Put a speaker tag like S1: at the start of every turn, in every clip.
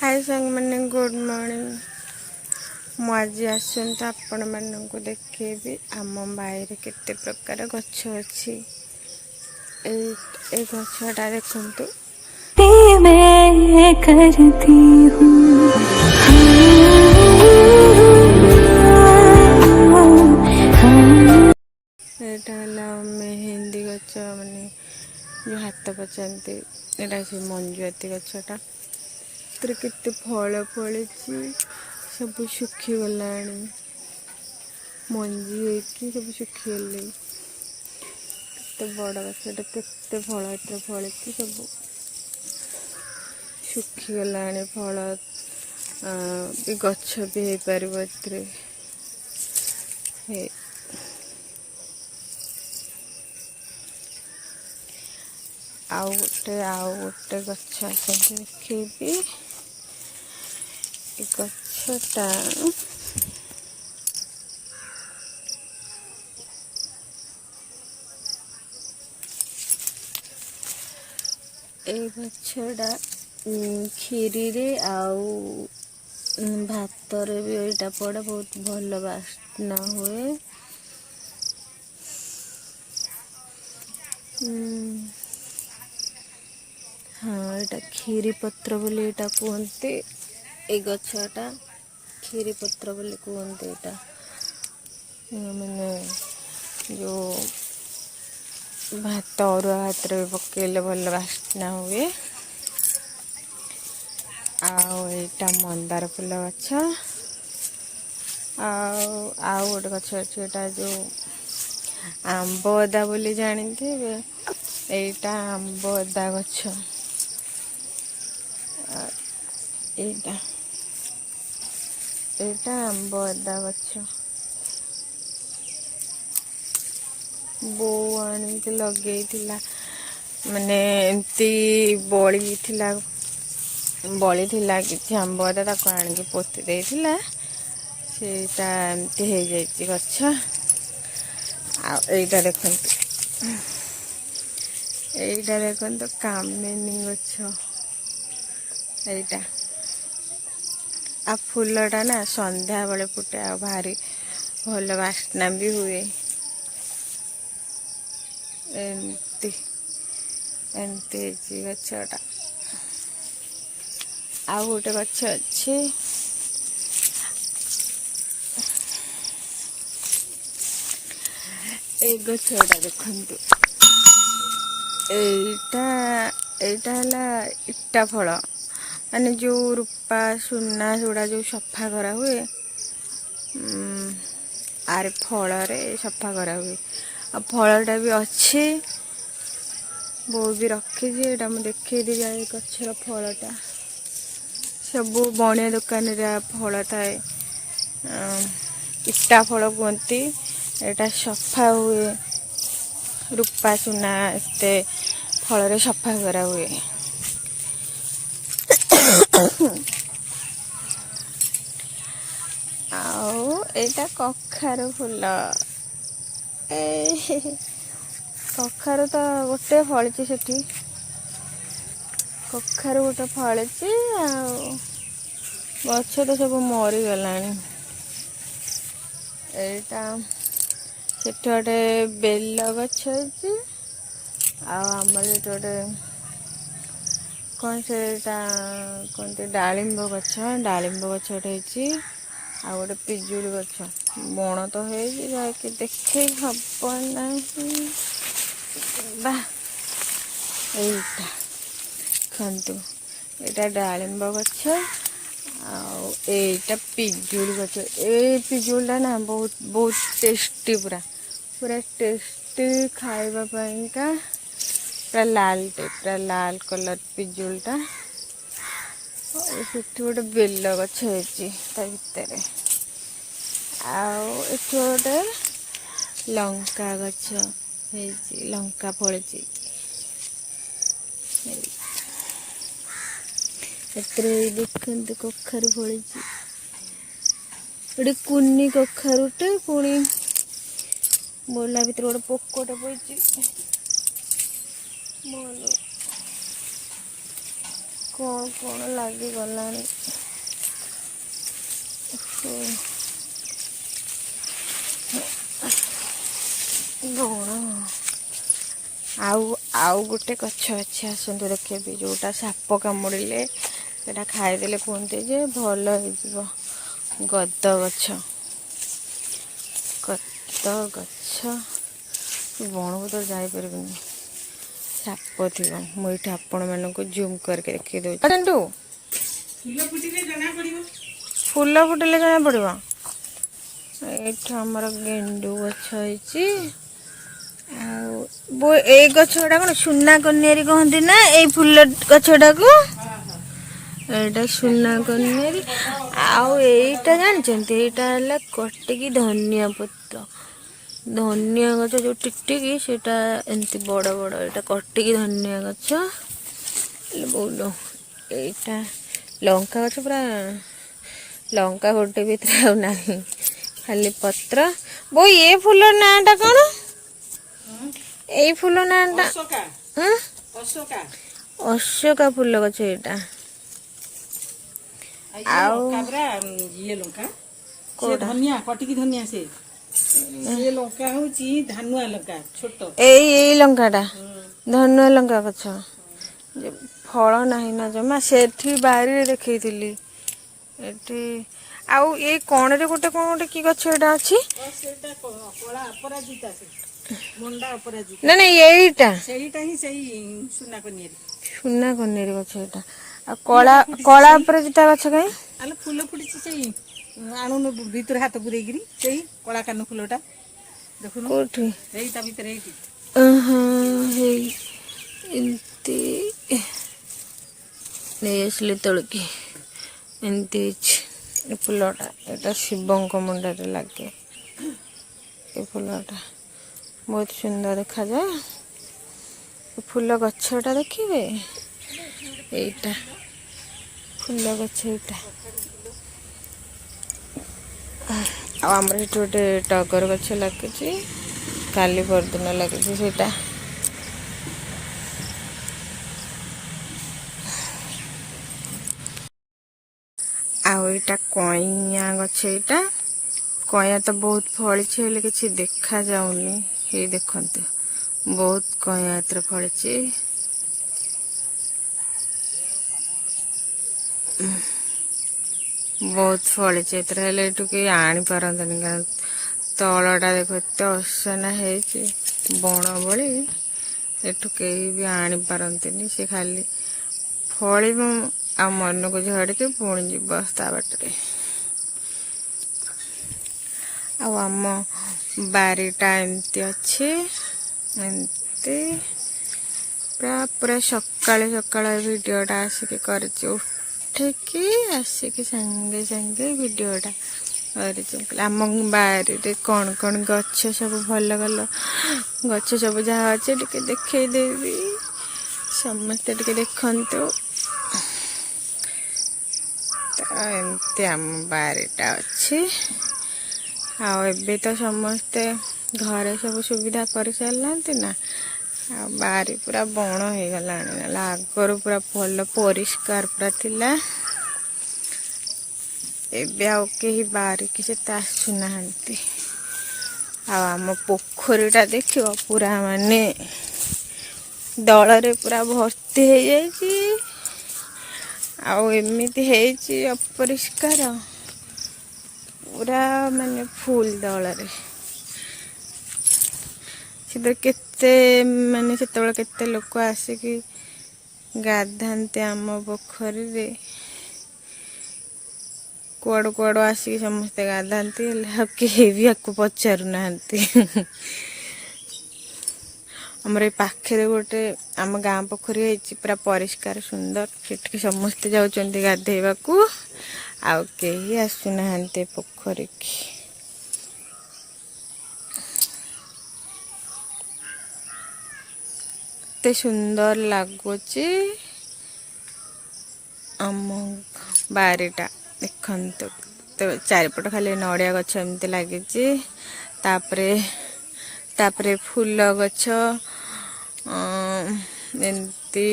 S1: हाय संग मैंने good morning. मुझे आसत आपण मानक देखेबी आम बाईरे केते प्रकार गछ अच्छी। गछटा देखु
S2: मैं करती हूँ
S1: यहाँ मेहंदी गछ माने जो हाथ पचाते यहाँ से मंजुआती गछटा केते फल फली सब सुखी गला मंजी होगी सब सुखी गले केते बड़ गछटा केते फल एत फली सब सुखी गला फल भी गछ भी हो पार आउ गोटे गछ देखी गछटा गछटा खीरी रे आउ भात रे भी एटा पड़े बहुत भल बास्ना हुए। हाँ यहाँ खीरी पत्र बोली यहाँ कहते ए गछटा खीरी पत्र बोली कहते यहाँ मैंने जो भात अरुआ भात रे पकेले भल बास्ना हुए। आटा मंदार फूल गछ आउ गोटे गछ अच्छे जो आंब अदा बोली जानते एटा आंब अदा गछ एटा आंब अदा गछ बो आनिक लगे माने एमती बड़ी किसी आंब अदा ताको आनिक पोती देइथिला सेटा एमती हो जाइए गछ। आईटा देखो कामिनी गछ एटा आ फूलटा ना संध्या बेले फुटे आ भारी भल बास्ना भी हुए। एमती एमती गछटा आ गोटे गछ अच्छी ए गछटा देखु एटा इटा फल माने जो रूपा सुना जोड़ा जो सफा करा हुए आरे फल रे सफा करा हुए आ फलटा भी अच्छे बो भी रखी मुझे देखे दी जाए गछर फलटा सब बणिया दुकान फल थाए इटा फल कहती एटा सफा हुए रूपा सुना एते फल रे सफा करा हुए। आउ एटा कखारू फूल कखारू तो गोटे फली सेठी कखारू गोटे फली गछ तो सब मरी गलानी। एटा सेठी गोटे बेल गछ अच्छी आमर गोटे कौन से कहते डालिंब गछ गटे आ गोटे पिजुली गछ बण तो है जाके देखे हम ना एटा खंतु एटा डालिंब गछ आटा पिजुली गछ ए पिजुलीटा ना बहुत बहुत टेस्टी पूरा पूरा टेस्टी खाइबा पाइंका पूरा लाल कलर पिजुलटा गोटे बेल गछ भितर गोटे लंका गछ लंका फली देखते कखारू फली गोटे कुनी कखारुटे पुणी बोला भर गोटे पोकटे पड़ी କଣ ଲାଗିଗଲାଣି। ବଣ ଆଉ ଗୋଟେ ଗଛ ଅଛି, ଆସନ୍ତୁ ଦେଖେଇବି, ଯୋଉଟା ସାପ କାମୁଡ଼ିଲେ ସେଟା ଖାଇଦେଲେ କୁହନ୍ତି ଯେ ଭଲ ହେଇଯିବ। ଗଦ ଗଛ ବଣକୁ ତ ଯାଇପାରିବିନି, ସାପ ଥିବ। ମୁଁ ଏଇଠି ଆପଣମାନଙ୍କୁ ଜୁମ୍ କରିକି ଦେଖେଇ ଦେଉଛି। ଫୁଲ ଫୁଟିଲେ ଜଣା ପଡ଼ିବ। ଏଇଠି ଆମର ଗେଣ୍ଡୁ ଗଛ ହେଇଛି। ଆଉ ଏଇ ଗଛ ଗୁଡ଼ା କଣ ସୁନା କନିଆରୀ କହନ୍ତି ନା, ଏଇ ଫୁଲ ଗଛଟାକୁ ଏଇଟା ସୁନା କନିଆରୀ। ଆଉ ଏଇଟା ଜାଣିଛନ୍ତି, ଏଇଟା ହେଲା କଟିକି ଧନିଆ ପତ୍ର। ଧନିଆ ଗଛ ଯୋଉ ଟିକଟିକି, ସେଇଟା ଏମିତି ବଡ଼ ବଡ଼। ଏଇଟା କଟିକି ଧନିଆ ଗଛ। ବୋଉଲୋ, ଏଇଟା ଲଙ୍କା ଗଛ, ପୁରା ଲଙ୍କା ଗୋଟେ ଭିତରେ ଆଉ ନାହିଁ, ଖାଲି ପତ୍ର। ବୋଉ ଏ ଫୁଲ ନାଁ ଟା କଣ? ଏଇ ଫୁଲ ନାଁ ଟା ଅଶୋକା ଫୁଲ ଗଛ ଏଇଟା। ଆଉ
S3: ଇଏ ଲଙ୍କା, ସେ ଧନିଆ, କଟିକି ଧନିଆ। ସେ ଲଙ୍କା ହଉଛି ଧାନୁଆ ଲଙ୍କା, ଛୋଟ।
S1: ଏଇ ଲଙ୍କାଟା ଧନୁଆ ଲଙ୍କା ଗଛ। ଫଳ ନାହିଁ ନା ଜମା, ସେଠି ବାରିରେ ଦେଖେଇଥିଲି। ଏଠି ଆଉ ଏଇ କଣରେ ଗୋଟେ କଣ ଗୋଟେ କି ଗଛ ଏଇଟା ଅଛି? ନାଇଁ ଏଇଟା
S3: ସେଇଟା ହିଁ ସେଇ ସୁନା କନିଆରୀ।
S1: ସୁନା କନିଆରୀ ଗଛ ଏଇଟା। ଆଉ କଳା ଉପରେ ତା ଗଛ କାଇଁ?
S3: ଆଲୋ ଫୁଲ ଫୁଟିଛି, ସେଇ ଆଣୁନୁ ଭିତରେ ହାତ ପୁରେଇକିରି, ସେଇ କଳା କାନ ଫୁଲଟା ଦେଖୁନୁ।
S1: କୋଉଠି?
S3: ଏଇ ତା ଭିତରେ, ଏଇଠି।
S1: ହେଇ ଏମିତି ନେଇ ଆସିଲି ତୋଳିକି। ଏମିତି ହେଇଛି ଏ ଫୁଲଟା। ଏଇଟା ଶିବଙ୍କ ମୁଣ୍ଡରେ ଲାଗେ। ଏ ଫୁଲଟା ବହୁତ ସୁନ୍ଦର ଦେଖାଯାଏ। ଫୁଲ ଗଛଟା ଦେଖିବେ, ଏଇଟା ଫୁଲ ଗଛ ଏଇଟା। ଆଉ ଆମର ଏଠି ଗୋଟେ ଟଗର ଗଛ ଲାଗିଛି, କାଲି ପରଦିନ ଲାଗିଛି ସେଇଟା। ଆଉ ଏଇଟା କଇଁଆ ଗଛ। ଏଇଟା କଇଁଆ ତ ବହୁତ ଫଳିଛି, ହେଲେ କିଛି ଦେଖା ଯାଉନି। ହେଇ ଦେଖନ୍ତୁ, ବହୁତ କଇଁଆ ଏଥିରେ ଫଳିଛି। ବହୁତ ଫଳିଛି ଏଥିରେ, ହେଲେ ଏଠୁ କେହି ଆଣିପାରନ୍ତିନି, କାରଣ ତଳଟା ଦେଖ ଏତେ ଅସନା ହେଇଛି ବଣ ଭଳି। ଏଠୁ କେହି ବି ଆଣିପାରନ୍ତିନି, ସେ ଖାଲି ଫଳିବ ଆଉ ମନକୁ ଝଡ଼ିକି ପୁଣି ଯିବ ତା ବାଟରେ। ଆଉ ଆମ ବାରିଟା ଏମିତି ଅଛି, ଏମିତି ପୁରା ସକାଳେ ଭିଡ଼ିଓଟା ଆସିକି କରିଛି। ଉଠିକି ଆସିକି ସାଙ୍ଗେ ସାଙ୍ଗେ ଭିଡ଼ିଓଟା କରିଛି। ଆମ ବାରିରେ କଣ କଣ ଗଛ ସବୁ, ଭଲ ଭଲ ଗଛ ସବୁ ଯାହା ଅଛି ଟିକେ ଦେଖେଇଦେବି, ସମସ୍ତେ ଟିକେ ଦେଖନ୍ତୁ। ତ ଏମିତି ଆମ ବାରିଟା ଅଛି। ଆଉ ଏବେ ତ ସମସ୍ତେ ଘରେ ସବୁ ସୁବିଧା କରିସାରିନାହାନ୍ତି ନା, ଆଉ ବାରି ପୁରା ବଣ ହେଇଗଲାଣି। ନହେଲେ ଆଗରୁ ପୁରା ଭଲ ପରିଷ୍କାର ପୁରା ଥିଲା। ଏବେ ଆଉ କେହି ବାରିକି ସେତେ ଆସୁନାହାନ୍ତି। ଆଉ ଆମ ପୋଖରୀଟା ଦେଖିବ, ପୁରା ମାନେ ଦଳରେ ପୁରା ଭର୍ତ୍ତି ହେଇଯାଇଛି। ଆଉ ଏମିତି ହେଇଛି ଅପରିଷ୍କାର, ପୁରା ମାନେ ଫୁଲ ଦଳରେ। ସେଥିରେ କେତେ ମାନେ ସେତେବେଳେ କେତେ ଲୋକ ଆସିକି ଗାଧାନ୍ତି ଆମ ପୋଖରୀରେ। କୁଆଡ଼ୁ କୁଆଡ଼ୁ ଆସିକି ସମସ୍ତେ ଗାଧାନ୍ତି, ହେଲେ ଆଉ କେହି ବି ଆକୁ ପଚାରୁନାହାନ୍ତି। ଆମର ଏଇ ପାଖରେ ଗୋଟେ ଆମ ଗାଁ ପୋଖରୀ ହେଇଛି, ପୁରା ପରିଷ୍କାର ସୁନ୍ଦର। ସେଠିକି ସମସ୍ତେ ଯାଉଛନ୍ତି ଗାଧେଇବାକୁ, ଆଉ କେହି ଆସୁନାହାନ୍ତି ପୋଖରୀକି। ଏତେ ସୁନ୍ଦର ଲାଗୁଛି ଆମ ବାରିଟା, ଦେଖନ୍ତୁ। ତ ଚାରିପଟ ଖାଲି ନଡ଼ିଆ ଗଛ ଏମିତି ଲାଗିଛି। ତାପରେ ଫୁଲ ଗଛ, ଏମିତି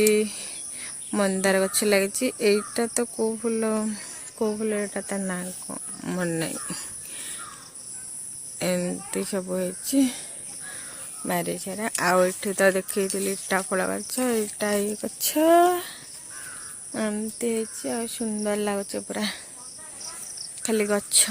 S1: मंदार गछ लगी। एटा तो को फूल एटा ता ना मन नहीं एमती सब होती बारी सारा आउ तो देखी इटा फल गछ इटा ये गछ एमती सुंदर लगुच पूरा खाली गछ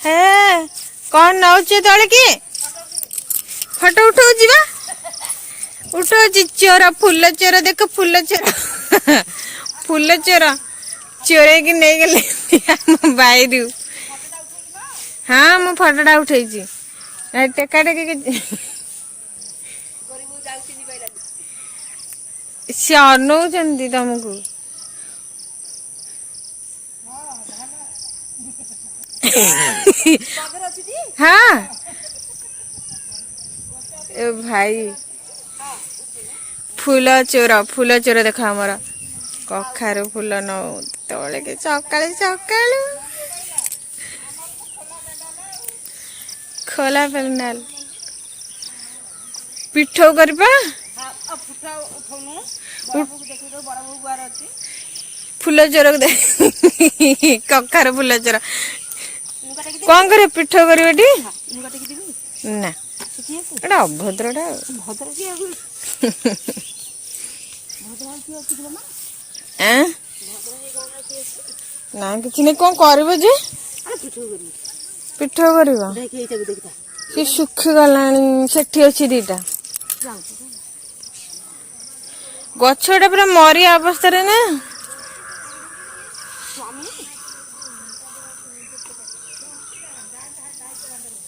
S1: हे कौन नौ तले कि फोटो उठाऊ उठाऊ चोर फूल चोर देख फूल चोर फूल चोर चोर की नहीं गले बाहर हाँ मु फोटोटा उठे टेका टेक सी अनौती तुमको हाँ ए भाई फूल चोर देख आमर कखारू फूल नौ तले के सकाळी सकाळू खोला पेनाल पिठो करबा फूल चोर कखारू फूल चोर कौन करे पिठो कर ना एटा अभद्रटा ना कि नहीं कौन कर पिठो कर सी सुखी गला सेठी अच्छी दीटा गछटा पूरा मरिया अवस्था ना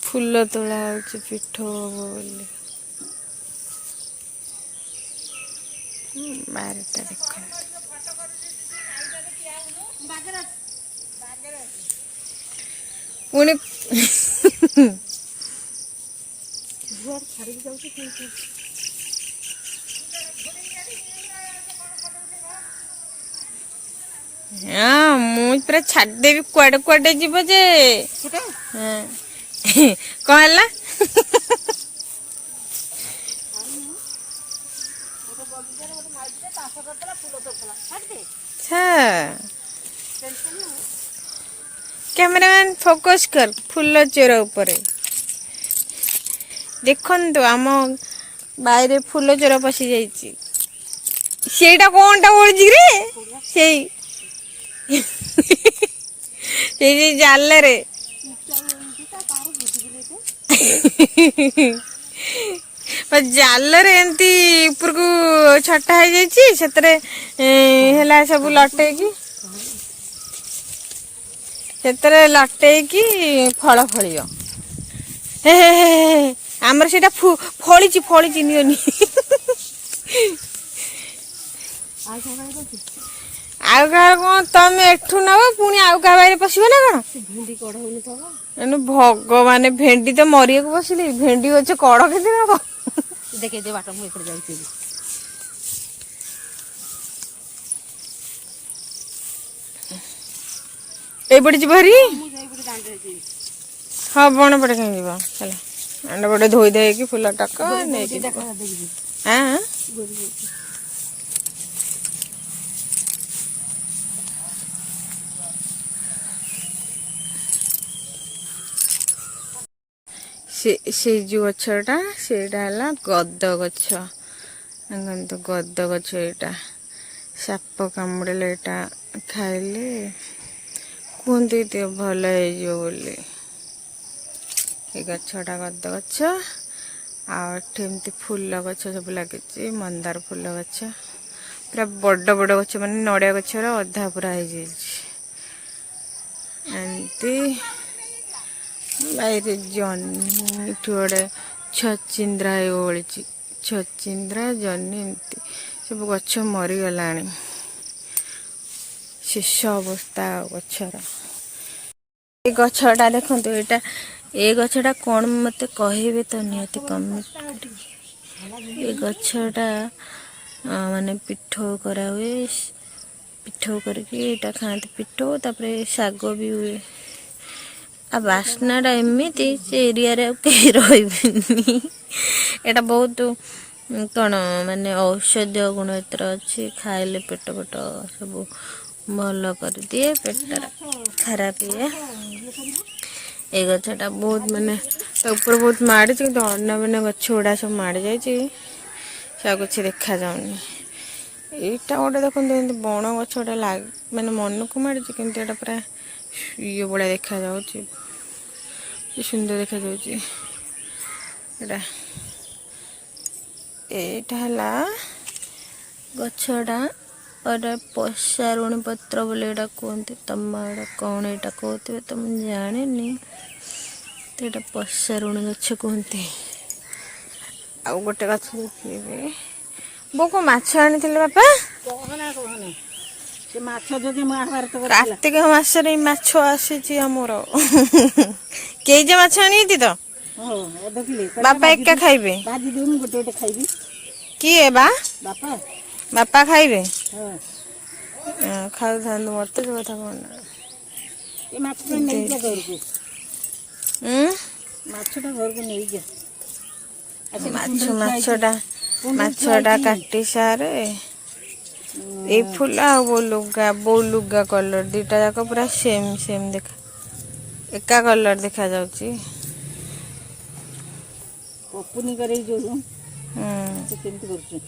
S1: फूल तोड़ा हो पिठो बोली बारटा देख पुणी हाँ मुझे पूरा छाड़देवी कुआडे कुआडे जीव जे हाँ कौन है कैमरामैन फोकस कर फूल चोर ऊपर देखु आम बाहर फूल चोर पशि जाटा कौनटा ओढ़ी रे जाल रे जाल रे एमती ऊपर को छटा है सब लटे की फल फलियो आमर से फली फली नियोनी आउ कह कौन तुम एठू नब पुणी आउ क्या बाहर पशि ना कौन भगवान भेंडी तो मरिया को बसिली भेंडी अच्छे कड़ के नब
S3: देखे दे बाट मुझे जाऊँ
S1: एपटे जीव हरी हाँ बण पटे कहीं जीव अंड पटे धोई दे फूल टक हाँ से जो गछटा सेटा है गद गछ तो गद गछ यहाँ साप कामुड़े यहाँ खाइले कहते भल बोली ये गछटा गद गछ आमती फूल गछ सब लगे मंदार फूल गछ पूरा बड़ बड़ गछ माने नड़िया गछर अधा पूरा हो एमती बाहर जन्नी गोटे छचिंद्रा ओली छचिंद्रा जन्नी एमती सब गछ मरीगला शेष अवस्था गछर ये गछटा देखो यहाँ ये गछटा कौन मत कहे तो निहती कमेंट ये गछटा माने पिठो करा हुए पिठो करके यहाँ खाते पिठो तापर शाग भी हुए आ बास्नाटा एमती से एरिया कहीं रही एटा बहुत कौन माने औषधीय गुण एतर अच्छी खाइले पेट पेट सब भल कर दिए पेट खराब हुए ये गछटा बहुत माने ऊपर बहुत माड़ी कि अन्न मैंने गछ गुड़ा सब माड़ी जा कुछ देखा जाऊनी एटा गोटे देखते बण गछ गोटे लाग मैंने मन को माड़ी कि पूरा ये बड़ा देखा जाऊँ सुंदर देखा जाऊँ एटा गछटा और पशारुणी पत्र बोले एटा कहते तुम एटा कौन एटा कहते तो मुझे जानी तो एटा पशारुणी गछ कहते आ गोटे गछ देखिए बो को माछ आनी बापा
S3: कहना कहना से माछ जदि महाभारत
S1: कार्तिक मासरे माछ आसी आमर केजे माछ आनी तो बापा एका खाइबे
S3: भाजी देउनु गोटे गोटे खाइबी
S1: किए बा
S3: बापा
S1: बापा खाइबे
S3: हां
S1: खाऊ थांदु मते जो कथा कोन
S3: ए माछटा नहीं जा घर को माछटा घर को नहीं जा
S1: माछटा काटी सारे ए फूल आ बो लुगा कलर दीटा जाक पूरा सेम सेम देखा एका कलर देखा जाउची
S3: पपुनी करे जो से केमती करछु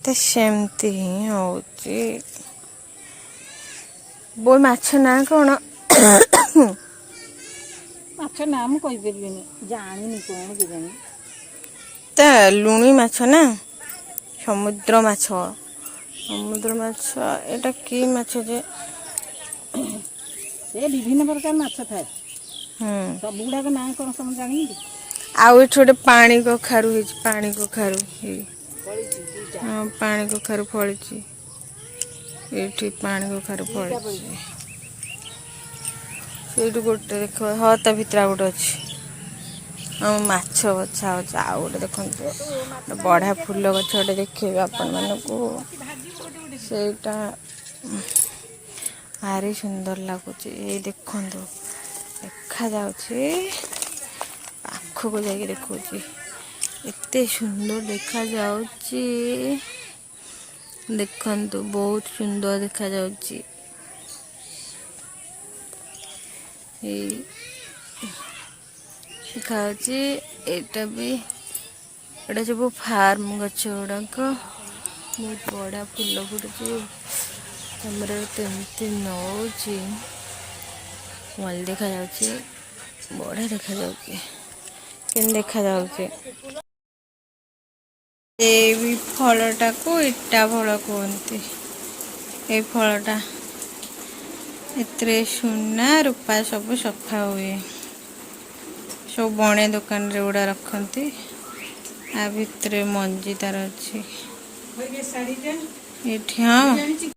S1: ते सेमती ही होची बो माछ ना कोन
S3: माछ नाम कहि परबिनी जानिनी कोन के जानि
S1: ता लुणी माछ ना समुद्र माछ एटा की माछ जे
S3: से विभिन्न प्रकार माछ थाए सब गुडा को नाम कोन सम जानि
S1: आउ छोटे पानी कखारू है पानी कखारू हाँ पानी कखारू फड़ी ये पानी कखारू फड़ी से गोटे देख हाँ ता भितर गोटे अच्छी हाँ माछ बछा अच्छा आउ गोटे देखते बढ़िया फूल गछ गोटे देखिए आपण मानक सेटा भारी सुंदर लगुच ये देखु देखा जाऊँगी पाखक जाकि देखा एते सुंदर देखा जाऊँगी देखंतु बहुत सुंदर देखा जाऊँगी खाऊँगी एटा भी एटा सब फार्म गछ गुड़ाक बहुत बड़ा फूल फुटुची कैमरा तेमती नौची भल देखा जाऊँगी बढ़िया देखा जाऊँगी केन देखा जाऊँगी ए फलटा को इटा फल कहते ये फलटा एतरे सुना रूपा सब सफा हुए सब बणे दुकान रे गुड़ा रखती आ भितर मंजी तार अच्छी हाँ